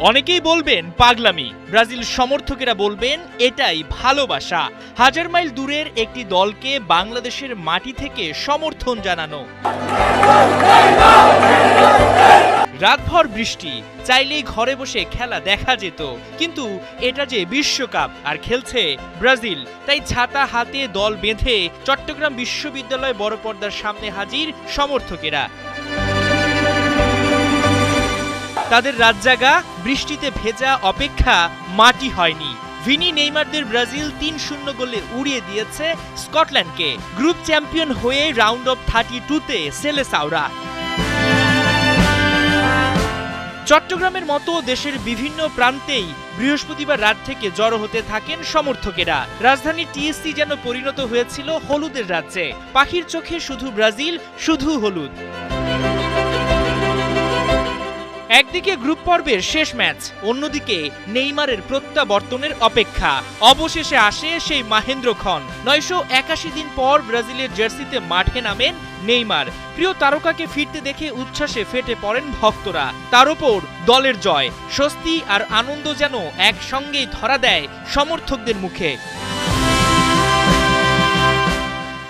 অনেকেই বলবেন পাগলামি, ব্রাজিল সমর্থকেরা বলবেন এটাই ভালোবাসা। হাজার মাইল দূরের একটি দলকে বাংলাদেশের মাটি থেকে সমর্থন জানানো। রাতভর বৃষ্টি, চাইলেই ঘরে বসে খেলা দেখা যেত, কিন্তু এটা যে বিশ্বকাপ আর খেলছে ব্রাজিল, তাই ছাতা হাতে দল বেঁধে চট্টগ্রাম বিশ্ববিদ্যালয় বড় পর্দার সামনে হাজির সমর্থকেরা। তাদের রাতজাগা, বৃষ্টিতে ভেজা অপেক্ষা মাটি হয়নি। ভিনি নেইমারদের ব্রাজিল ৩-০ গোলে উড়িয়ে দিয়েছে স্কটল্যান্ডকে। গ্রুপ চ্যাম্পিয়ন হয়ে রাউন্ড অফ 32-তে সেলেসাওরা। চট্টগ্রামের মতো দেশের বিভিন্ন প্রান্তেই বৃহস্পতিবার রাত থেকে জড়ো হতে থাকেন সমর্থকেরা। রাজধানী টিএসসি যেন পরিণত হয়েছিল হলুদের রাজ্যে। পাখির চোখে শুধু ব্রাজিল, শুধু হলুদ। একদিকে গ্রুপ পর্বের শেষ ম্যাচ, অন্যদিকে নেইমারের প্রত্যাবর্তনের অপেক্ষা। অবশেষে আসে সেই মাহেন্দ্রক্ষণ। ৯৮১ দিন পর ব্রাজিলের জার্সিতে মাঠে নামেন নেইমার। প্রিয় তারকাকে ফিরতে দেখে উচ্ছ্বাসে ফেটে পড়েন ভক্তরা। তার উপর দলের জয়, স্বস্তি আর আনন্দ যেন একসঙ্গেই ধরা দেয় সমর্থকদের মুখে।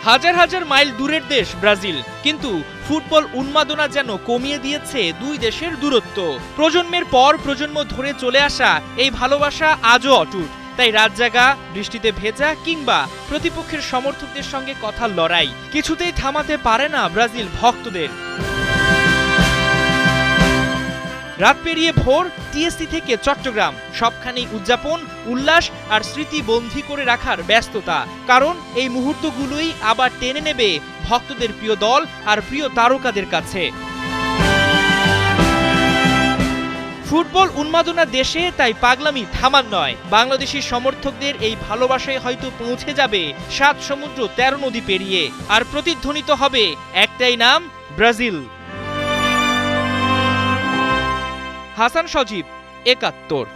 হাজার হাজার মাইল দূরের দেশ ব্রাজিল, কিন্তু ফুটবল উন্মাদনা যেন কমিয়ে দিয়েছে দুই দেশের দূরত্ব। প্রজন্মের পর প্রজন্ম ধরে চলে আসা এই ভালোবাসা আজও অটুট। তাই রাতজাগা, বৃষ্টিতে ভেজা কিংবা প্রতিপক্ষের সমর্থকদের সঙ্গে কথার লড়াই কিছুতেই থামাতে পারে না ব্রাজিল ভক্তদের। রাত পেরিয়ে ভোর, টিএসসি থেকে চট্টগ্রাম, সবখানেই উদযাপন, উল্লাস আর স্মৃতি বন্দী করে রাখার ব্যস্ততা। কারণ এই মুহূর্তগুলোই আবার টেনে নেবে ভক্তদের প্রিয় দল আর প্রিয় তারকাদের কাছে। ফুটবল উন্মাদনা দেশে, তাই পাগলামি থামার নয়। বাংলাদেশি সমর্থকদের এই ভালোবাসায় হয়তো পৌঁছে যাবে ৭ সমুদ্র ১৩ নদী পেরিয়ে, আর প্রতিধ্বনিত হবে একটাই নাম, ব্রাজিল। হাসান সজীব, ৭১।